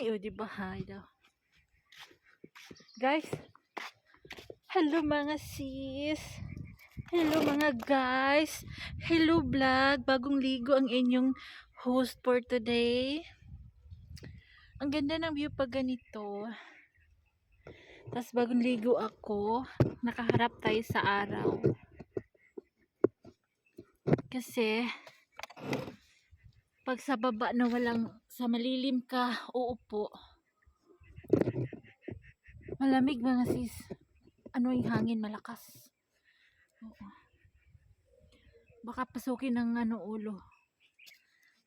Hi, o di ba? Hi daw. Guys, hello mga sis. Hello mga guys. Hello vlog. Bagong ligo ang inyong host for today. Ang ganda ng view pag ganito. Tapos bagong ligo ako. Nakaharap tayo sa araw. Kasi pag sa baba na sa malilim ka uupo, malamig mga sis. Ano yung hangin malakas. Oo. Baka pasukin ng ulo.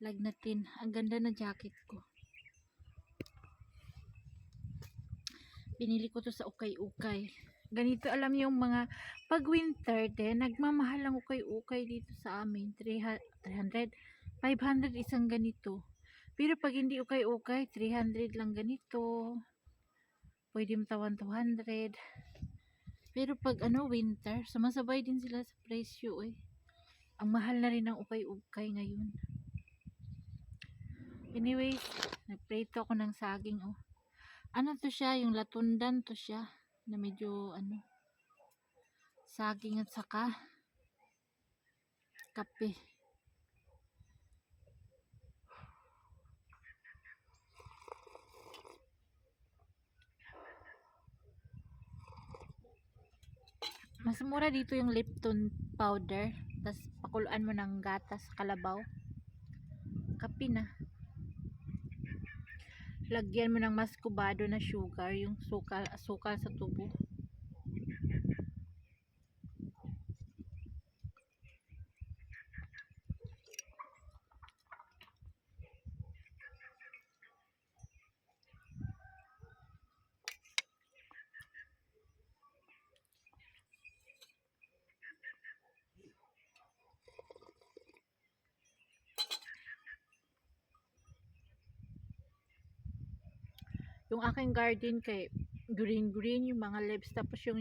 Lagnatin. Ang ganda ng jacket ko. Binili ko to sa ukay-ukay. Ganito alam yung mga pag winter din, nagmamahal ang ukay-ukay dito sa amin. 300, 500 isang ganito. Pero pag hindi ukay-ukay, 300 lang ganito. Pwede matawan 200. Pero pag winter, sumasabay din sila sa presyo eh. Ang mahal na rin ng ukay-ukay ngayon. Anyways, nagprito ako ng saging oh. Ano to siya, yung latundan to siya na medyo saging at saka kape. Mas mura dito yung Lipton powder, tas pakuluan mo ng gatas kalabaw, kape na. Lagyan mo ng maskubado na sugar, yung sukal sa tubo. Yung aking garden kay green yung mga leaves, tapos yung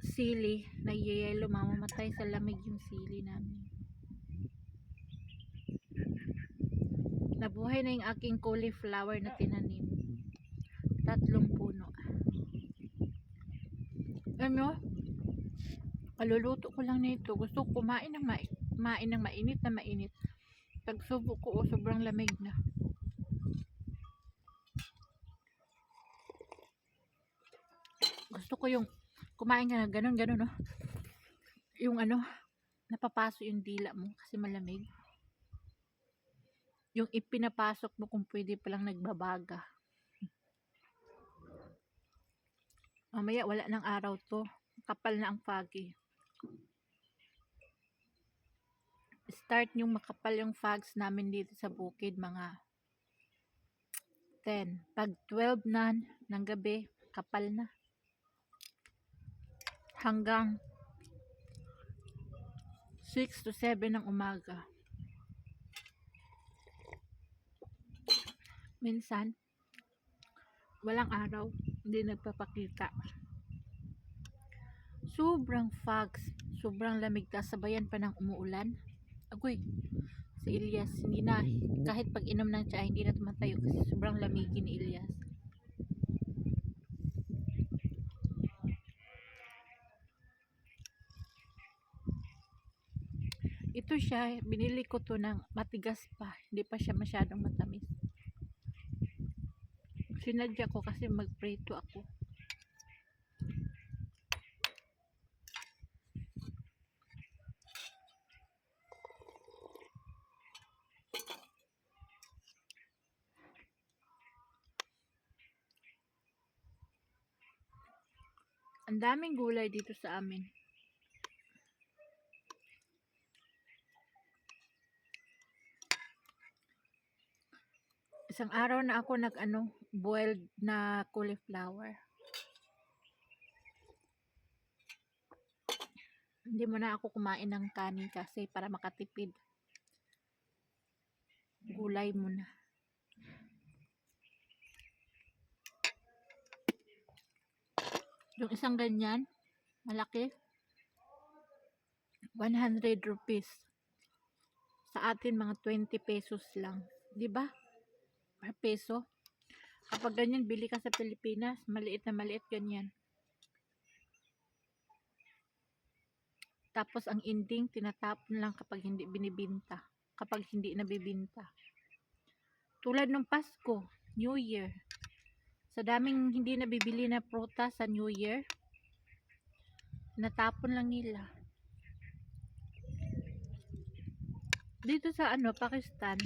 sili na yellow, mamamatay sa lamig yung sili namin. Nabuhay na yung aking cauliflower na tinanim. 3 puno. Kaluluto ko lang nito. Gusto ko kumain ng mainit na mainit. Pagsubo ko sobrang lamig na. Gusto ko yung kumain ka na ganun no. Yung napapaso yung dila mo kasi malamig. Yung ipinapasok mo kung pwede palang nagbabaga. Mamaya wala ng araw to. Kapal na ang foggy. Start yung makapal yung fogs namin dito sa bukid mga 10. Pag 12 na ng gabi, kapal na. Hanggang 6 to 7 ng umaga. Minsan, walang araw, hindi nagpapakita. Sobrang fogs, sobrang lamig, sabayan pa ng umuulan. Agoy, si Elias, hindi na, kahit pag inom ng tsaa, hindi na tumatayo kasi sobrang lamigin ni Elias. Ito siya, binili ko to ng matigas pa, hindi pa siya masyadong matamis. Sinadya ko kasi magprito ako. Ang daming gulay dito sa amin. Isang araw na ako boiled na cauliflower. Hindi mo na ako kumain ng kanin kasi para makatipid. Gulay muna. Yung isang ganyan, malaki, 100 rupees. Sa atin mga 20 pesos lang, 'di ba? per peso. Kapag ganyan, bili ka sa Pilipinas, maliit na maliit ganyan. Tapos ang ending, tinatapon lang kapag hindi binibinta. Kapag hindi nabibinta. Tulad ng Pasko, New Year. Sa daming hindi nabibili na prutas sa New Year, natapon lang nila. Dito sa Pakistan,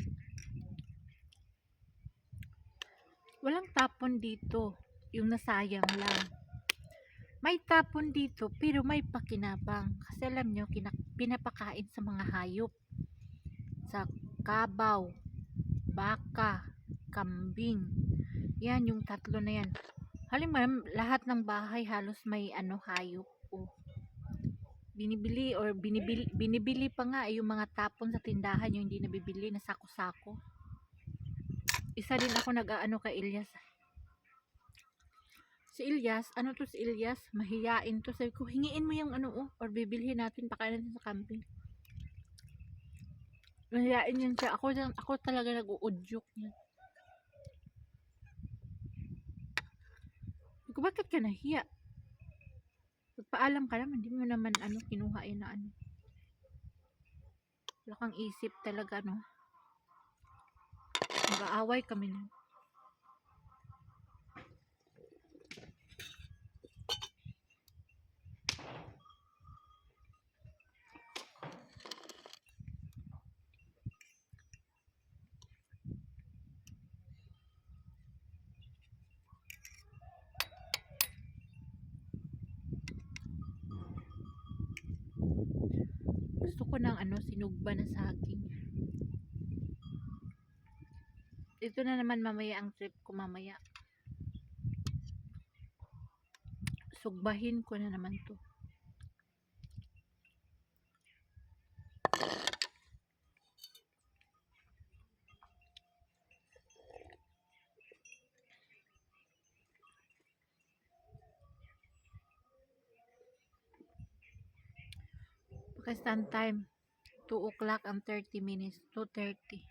walang tapon dito. Yung nasayang lang. May tapon dito, pero may pakinabang. Kasi alam nyo, pinapakain sa mga hayop. Sa kabaw, baka, kambing. Yan, yung tatlo na yan. Halimbawa, lahat ng bahay halos may hayop. O, binibili pa nga yung mga tapon sa tindahan, yung hindi nabibili na sako-sako. Isa din ako nag-aano kay Ilyas. Si Ilyas, si Ilyas, mahiyain to. Sabi ko, hingiin mo yung or bibilhin natin, pakain natin sa camping. Mahiyain yan siya. Ako talaga nag-uudyok niya. Sabi ko, bakit ka nahiya? Pagpaalam ka naman, hindi mo naman kinuha yun na wala kang isip talaga, no? Mag-aaway kami na. Gusto ko ng sinugba na saging. Ito na naman mamaya ang trip ko mamaya. Sugbahin ko na naman to. Pakistan time 2 o'clock and 30 minutes, 2:30.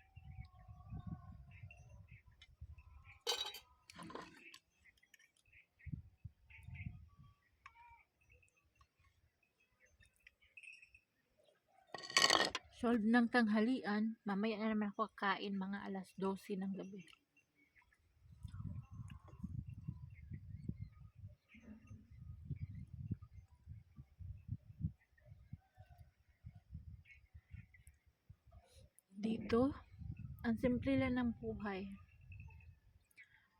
Solve ng tanghalian, mamaya na naman ako kakain mga alas 12 ng gabi. Dito, ang simple lang ng buhay.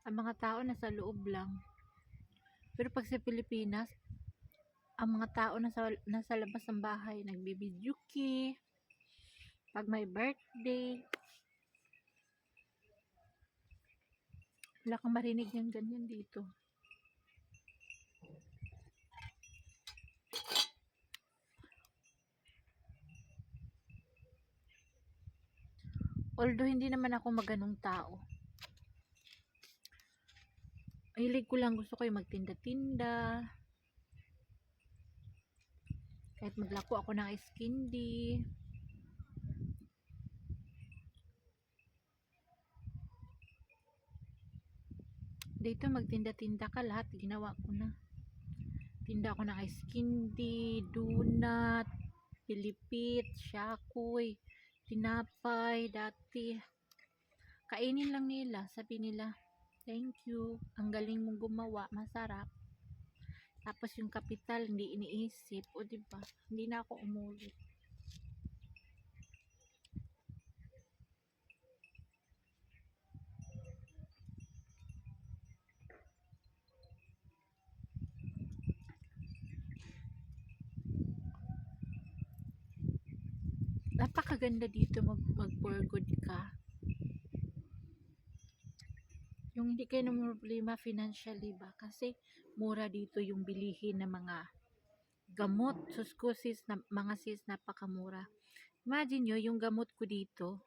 Ang mga tao nasa loob lang. Pero pag sa Pilipinas, ang mga tao nasa labas ng bahay, nagbibidyoki, pag may birthday, wala kang marinig ng ganyan dito. Although hindi naman ako maganong tao. Hilig ko lang, gusto ko yung magtinda-tinda. Kahit maglako ako ng ice candy. Dito magtinda-tinda ka, lahat ginawa ko na. Tinda ako ng ice candy, donut, pilipit, shakoy, tinapay, dati. Kainin lang nila, sabi nila, thank you, ang galing mong gumawa, masarap. Tapos yung kapital, hindi iniisip, o diba, hindi na ako umulit. Napakaganda dito mag for good ka. Yung hindi kayo ng problema financially ba? Kasi mura dito yung bilihin ng mga gamot. Sis, mga sis, napakamura. Imagine nyo, yung gamot ko dito,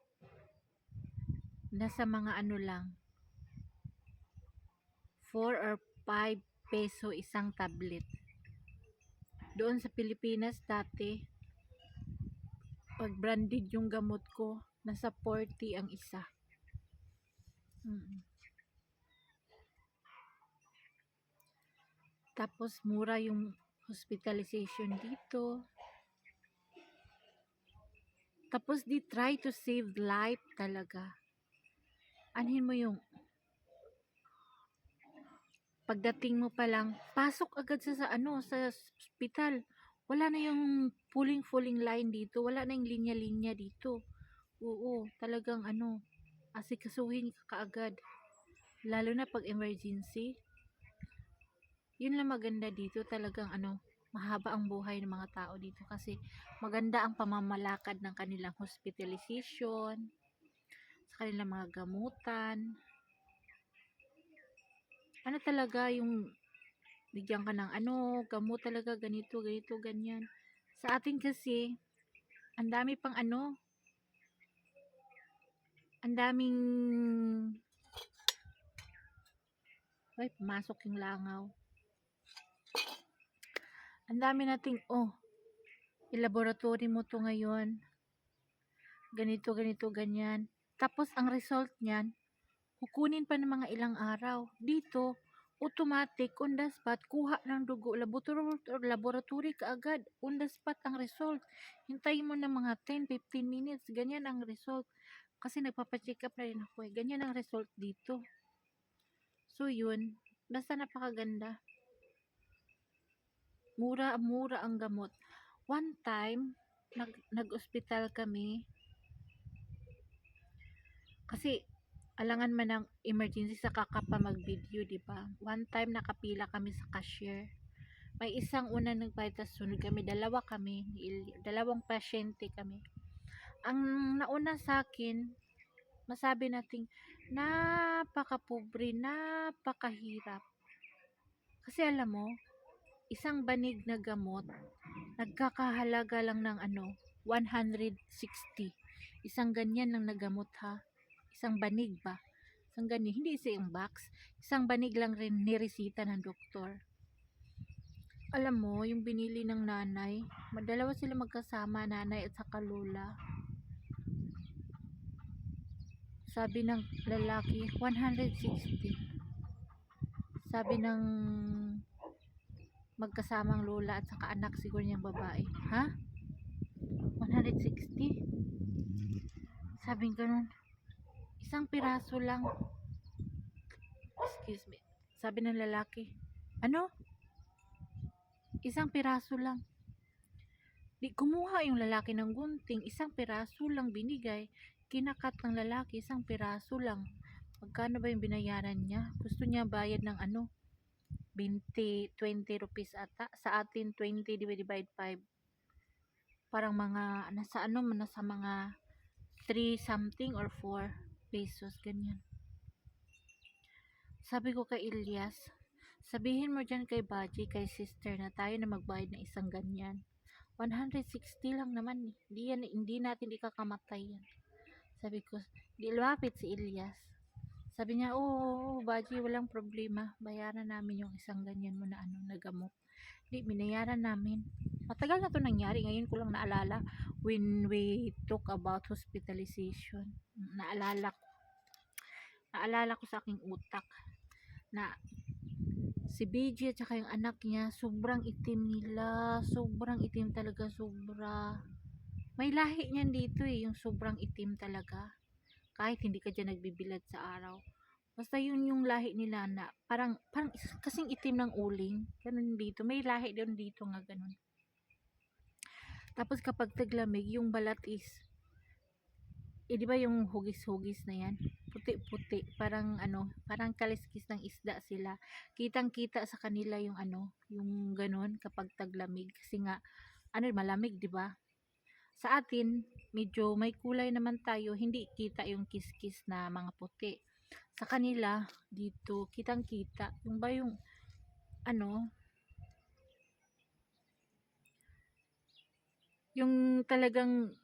nasa mga lang, 4 or 5 peso isang tablet. Doon sa Pilipinas dati, pag branded yung gamot ko, nasa 40 ang isa. Mm. Tapos mura yung hospitalization dito. Tapos di try to save life talaga. Anhin mo yung pagdating mo pa lang, pasok agad sa sa hospital. Wala na yung pulling line dito. Wala na yung linya-linya dito. Oo, talagang asikasuhin ka kaagad. Lalo na pag emergency. Yun lang maganda dito. Talagang mahaba ang buhay ng mga tao dito kasi maganda ang pamamalakad ng kanilang hospitalization, sa kanilang mga gamutan. Talaga yung bigyan ka ng gamot talaga ganito, ganito, ganyan. Sa atin kasi, ang dami pang ang daming, ay, pumasok yung langaw. Ang dami nating, i-laboratory mo to ngayon. Ganito, ganito, ganyan. Tapos, ang result niyan, kukunin pa ng mga ilang araw. Dito, automatic, on the spot, kuha ng dugo, laboratory kaagad, on the spot ang result. Hintayin mo ng mga 10-15 minutes, ganyan ang result. Kasi nagpapacheck up na rin ako eh. Ganyan ang result dito. So yun, basta napakaganda. Mura ang gamot. One time, nag-hospital kami, kasi alangan man ng emergency sa kakapa mag-video, di ba? One time nakapila kami sa cashier. May isang una nagbayad, tas sunod kami, dalawang pasyente kami. Ang nauna sa akin, masabi nating napakapobre, napakahirap. Kasi alam mo, isang banig na gamot, nagkakahalaga lang ng 160. Isang ganyan lang na gamot ha. Isang banig ba? Isang ganyan, hindi isang box. Isang banig lang rin niresita ng doktor. Alam mo, yung binili ng nanay, madalawa sila magkasama, nanay at saka lola. Sabi ng lalaki, 160. Sabi ng magkasamang lola at saka anak siguro niyang babae. Ha? 160? Sabi ganun. Isang piraso lang. Excuse me. Sabi ng lalaki, ano? Isang piraso lang. Di kumuha yung lalaki ng gunting, isang piraso lang binigay. Kinakat ng lalaki, isang piraso lang. Magkano ba yung binayaran niya? Gusto niya bayad ng 20 rupees ata. Sa atin, 20 divided 5. Parang mga, nasa mga 3 something or 4 pesos, ganyan. Sabi ko kay Ilyas, sabihin mo dyan kay Baji, kay sister na tayo na magbayad ng isang ganyan. 160 lang naman eh. Hindi natin ikakamatay yan. Sabi ko, di lumapit si Ilyas. Sabi niya, oo, Baji, walang problema. Bayaran namin yung isang ganyan mo na na gamot. Di, binayaran namin. Matagal na to nangyari. Ngayon ko lang naalala when we talk about hospitalization. Naalala ko sa aking utak na si BG at saka yung anak niya, sobrang itim nila. Sobrang itim talaga, sobra. May lahi niyan dito eh, yung sobrang itim talaga. Kahit hindi ka dyan nagbibilad sa araw. Basta yun yung lahi nila na parang kasing itim ng uling. Ganun dito. May lahi doon dito nga ganun. Tapos kapag taglamig, yung balat is, di ba yung hugis-hugis na yan? Puti-puti. Parang kaliskis ng isda sila. Kitang-kita sa kanila yung yung ganun kapag taglamig. Kasi nga, malamig, di ba? Sa atin, medyo may kulay naman tayo, hindi kita yung kiskis na mga puti. Sa kanila, dito, kitang-kita. Yung ba yung, yung talagang,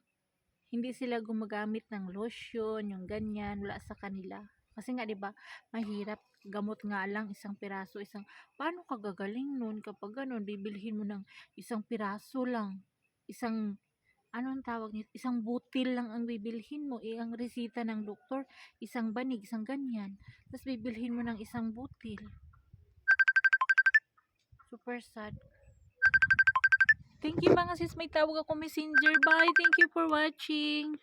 hindi sila gumagamit ng lotion, yung ganyan, wala sa kanila. Kasi nga, di ba, mahirap, gamot nga lang, isang piraso, paano ka gagaling nun kapag ganun, bibilhin mo ng isang piraso lang, isang anong tawag nito, isang butil lang ang bibilhin mo, ang resita ng doktor, isang banig, isang ganyan. Tapos bibilhin mo ng isang butil. Super sad. Thank you mga sis, may tawag ako messenger. Bye, thank you for watching.